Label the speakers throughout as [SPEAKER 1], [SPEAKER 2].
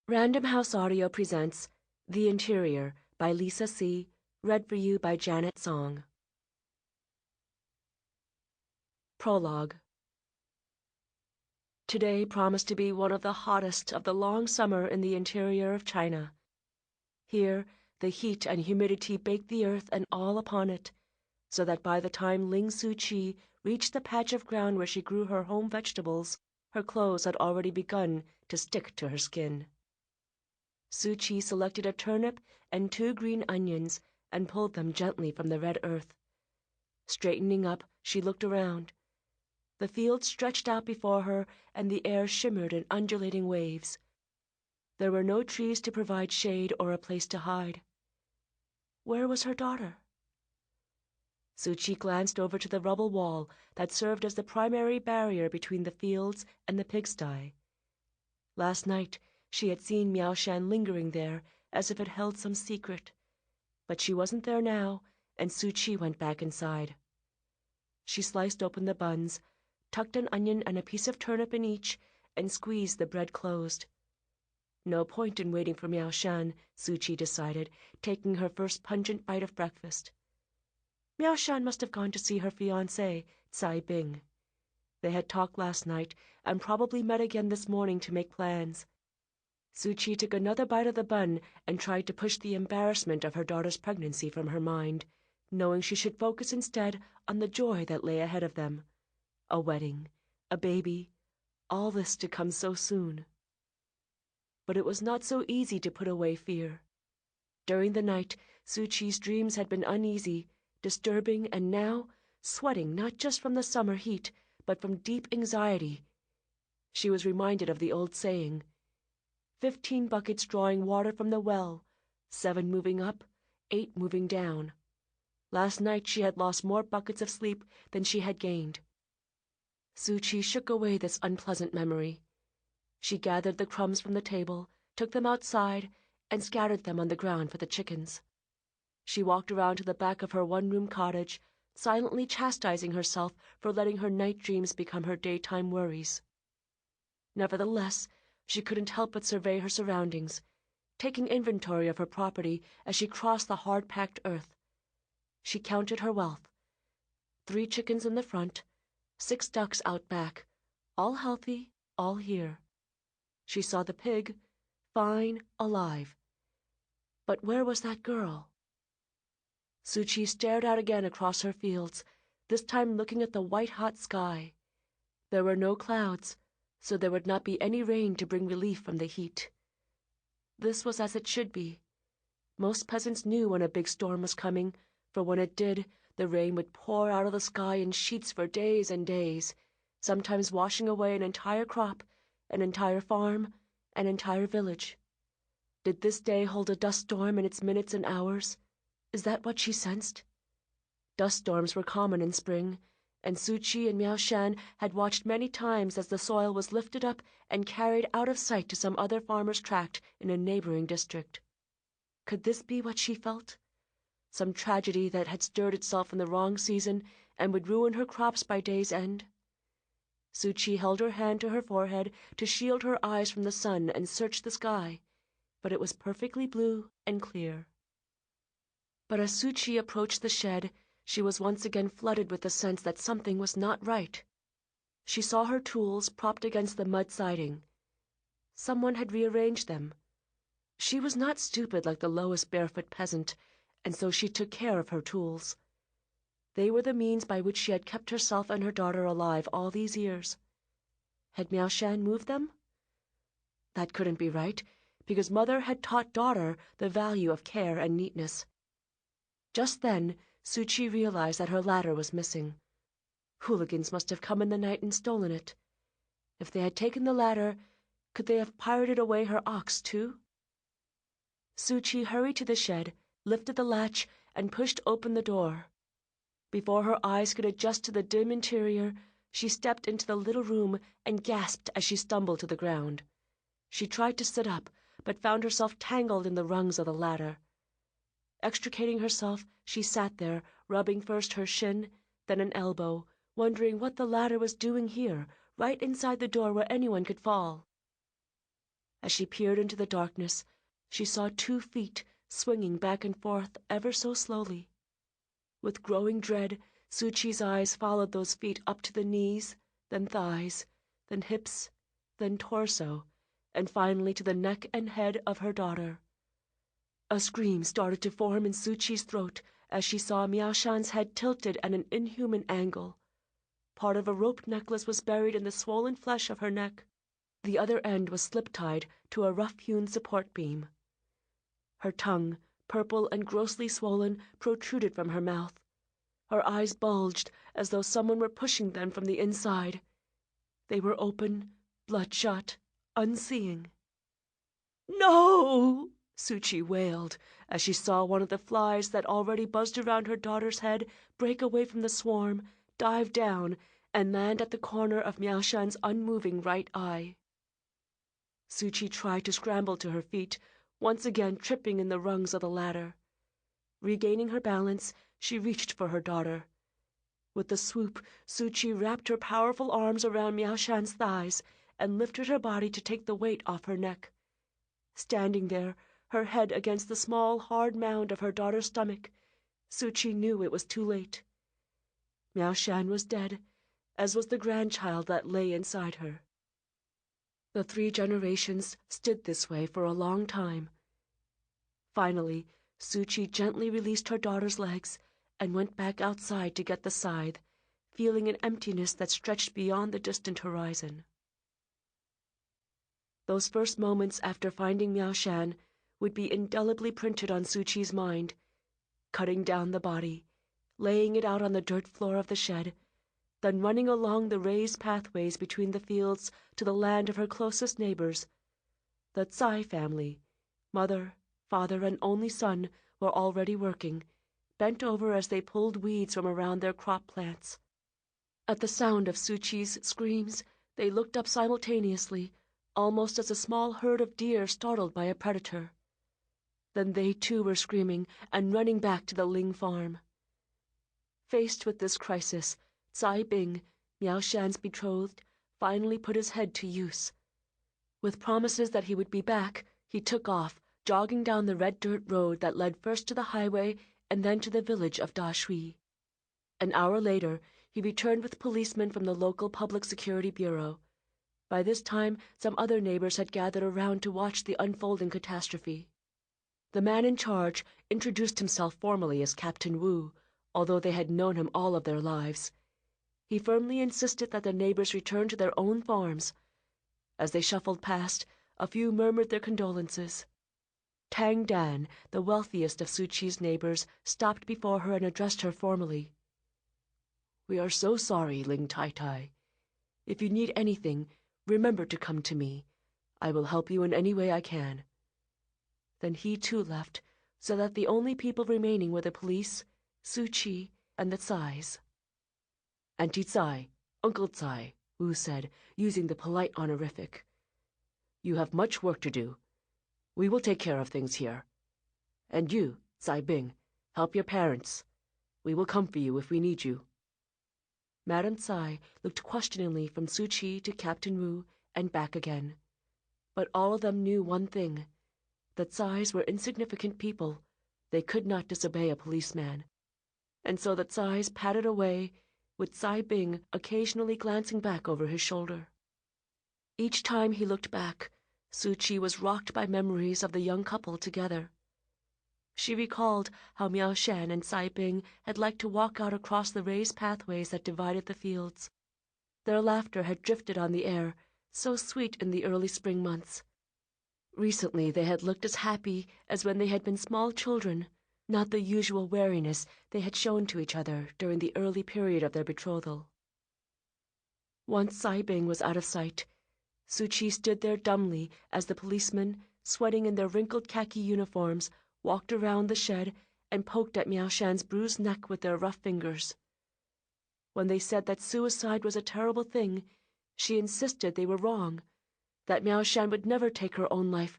[SPEAKER 1] Random House Audio presents The Interior by Lisa C., read for you by Janet Song. Prologue. Today promised to be one of the hottest of the long summer in the interior of China. Here, the heat and humidity baked the earth and all upon it, so that by the time Ling Su-chi reached the patch of ground where she grew her home vegetables, her clothes had already begun to stick to her skin. Su-chi selected a turnip and 2 green onions and pulled them gently from the red earth. Straightening up, she looked around. The field stretched out before her, and the air shimmered in undulating waves. There were no trees to provide shade or a place to hide. Where was her daughter? Su-chi glanced over to the rubble wall that served as the primary barrier between the fields and the pigsty. Last night she had seen Miao Shan lingering there as if it held some secret, but she wasn't there now, and Su-chi went back inside. She sliced open the buns, tucked an onion and a piece of turnip in each, and squeezed the bread closed. No point in waiting for Miao Shan, Su-chi decided, taking her first pungent bite of breakfast. Miao Shan must have gone to see her fiancé, Tsai Bing. They had talked last night and probably met again this morning to make plans. Su-chi took another bite of the bun and tried to push the embarrassment of her daughter's pregnancy from her mind, knowing she should focus instead on the joy that lay ahead of them. A wedding, a baby, all this to come so soon. But it was not so easy to put away fear. During the night, Su-chi's dreams had been uneasy, disturbing, and now sweating not just from the summer heat, but from deep anxiety. She was reminded of the old saying, 15 buckets drawing water from the well, 7 moving up, 8 moving down. Last night she had lost more buckets of sleep than she had gained. Su-chi shook away this unpleasant memory. She gathered the crumbs from the table, took them outside, and scattered them on the ground for the chickens. She walked around to the back of her one-room cottage, silently chastising herself for letting her night dreams become her daytime worries. Nevertheless, she couldn't help but survey her surroundings, taking inventory of her property as she crossed the hard-packed earth. She counted her wealth. 3 chickens in the front, 6 ducks out back, all healthy, all here. She saw the pig, fine, alive. But where was that girl? Su-chi stared out again across her fields, this time looking at the white-hot sky. There were no clouds, so there would not be any rain to bring relief from the heat. This was as it should be. Most peasants knew when a big storm was coming, for when it did, the rain would pour out of the sky in sheets for days and days, sometimes washing away an entire crop, an entire farm, an entire village. Did this day hold a dust storm in its minutes and hours? Is that what she sensed? Dust storms were common in spring, and Su-chi and Miao Shan had watched many times as the soil was lifted up and carried out of sight to some other farmer's tract in a neighboring district. Could this be what she felt? Some tragedy that had stirred itself in the wrong season and would ruin her crops by day's end? Su-chi held her hand to her forehead to shield her eyes from the sun and searched the sky, but it was perfectly blue and clear. But as Su-chi approached the shed, she was once again flooded with the sense that something was not right. She saw her tools propped against the mud siding. Someone had rearranged them. She was not stupid like the lowest barefoot peasant, and so she took care of her tools. They were the means by which she had kept herself and her daughter alive all these years. Had Miao Shan moved them? That couldn't be right, because mother had taught daughter the value of care and neatness. Just then, Su-chi realized that her ladder was missing. Hooligans must have come in the night and stolen it. If they had taken the ladder, could they have pirated away her ox, too? Su-chi hurried to the shed, lifted the latch, and pushed open the door. Before her eyes could adjust to the dim interior, she stepped into the little room and gasped as she stumbled to the ground. She tried to sit up, but found herself tangled in the rungs of the ladder. Extricating herself, she sat there, rubbing first her shin, then an elbow, wondering what the ladder was doing here, right inside the door where anyone could fall. As she peered into the darkness, she saw 2 feet swinging back and forth ever so slowly. With growing dread, Suchi's eyes followed those feet up to the knees, then thighs, then hips, then torso, and finally to the neck and head of her daughter. A scream started to form in Suchi's throat as she saw Miao Shan's head tilted at an inhuman angle. Part of a rope necklace was buried in the swollen flesh of her neck. The other end was slip-tied to a rough-hewn support beam. Her tongue, purple and grossly swollen, protruded from her mouth. Her eyes bulged as though someone were pushing them from the inside. They were open, bloodshot, unseeing. "No!" Suchi wailed as she saw one of the flies that already buzzed around her daughter's head break away from the swarm, dive down, and land at the corner of Miao Shan's unmoving right eye. Suchi tried to scramble to her feet, once again tripping in the rungs of the ladder. Regaining her balance, she reached for her daughter. With the swoop, Suchi wrapped her powerful arms around Miao Shan's thighs and lifted her body to take the weight off her neck. Standing there, her head against the small, hard mound of her daughter's stomach, Suchi knew it was too late. Miao Shan was dead, as was the grandchild that lay inside her. The 3 generations stood this way for a long time. Finally, Suchi gently released her daughter's legs and went back outside to get the scythe, feeling an emptiness that stretched beyond the distant horizon. Those first moments after finding Miao Shan would be indelibly printed on Suchi's mind, cutting down the body, laying it out on the dirt floor of the shed, then running along the raised pathways between the fields to the land of her closest neighbors. The Tsai family, mother, father, and only son, were already working, bent over as they pulled weeds from around their crop plants. At the sound of Suchi's screams, they looked up simultaneously, almost as a small herd of deer startled by a predator. Then they too were screaming and running back to the Ling farm. Faced with this crisis, Tsai Bing, Miao Shan's betrothed, finally put his head to use. With promises that he would be back, he took off, jogging down the red dirt road that led first to the highway and then to the village of Da Shui. An hour later, he returned with policemen from the local public security bureau. By this time, some other neighbors had gathered around to watch the unfolding catastrophe. The man in charge introduced himself formally as Captain Wu, although they had known him all of their lives. He firmly insisted that the neighbors return to their own farms. As they shuffled past, a few murmured their condolences. Tang Dan, the wealthiest of Suchi's neighbors, stopped before her and addressed her formally. "We are so sorry, Ling Tai Tai. If you need anything, remember to come to me. I will help you in any way I can." Then he too left, so that the only people remaining were the police, Suchi, and the Tsais. "Auntie Tsai, Uncle Tsai," Wu said, using the polite honorific. "You have much work to do. We will take care of things here. And you, Tsai Bing, help your parents. We will come for you if we need you." Madame Tsai looked questioningly from Suchi to Captain Wu and back again. But all of them knew one thing. The Tsais were insignificant people. They could not disobey a policeman. And so the Tsais padded away, with Tsai Bing occasionally glancing back over his shoulder. Each time he looked back, Suchi was rocked by memories of the young couple together. She recalled how Miao Shan and Tsai Bing had liked to walk out across the raised pathways that divided the fields. Their laughter had drifted on the air, so sweet in the early spring months. Recently they had looked as happy as when they had been small children, not the usual wariness they had shown to each other during the early period of their betrothal. Once Tsai Bing was out of sight, Suchi stood there dumbly as the policemen, sweating in their wrinkled khaki uniforms, walked around the shed and poked at Miao Shan's bruised neck with their rough fingers. When they said that suicide was a terrible thing, she insisted they were wrong, that Miao Shan would never take her own life,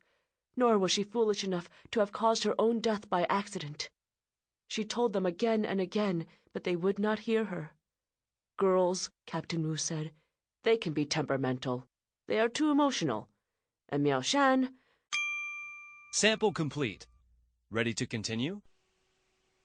[SPEAKER 1] nor was she foolish enough to have caused her own death by accident. She told them again and again, but they would not hear her. "Girls," Captain Wu said, "they can be temperamental. They are too emotional. and Miao Shan.
[SPEAKER 2] Sample complete. Ready to continue?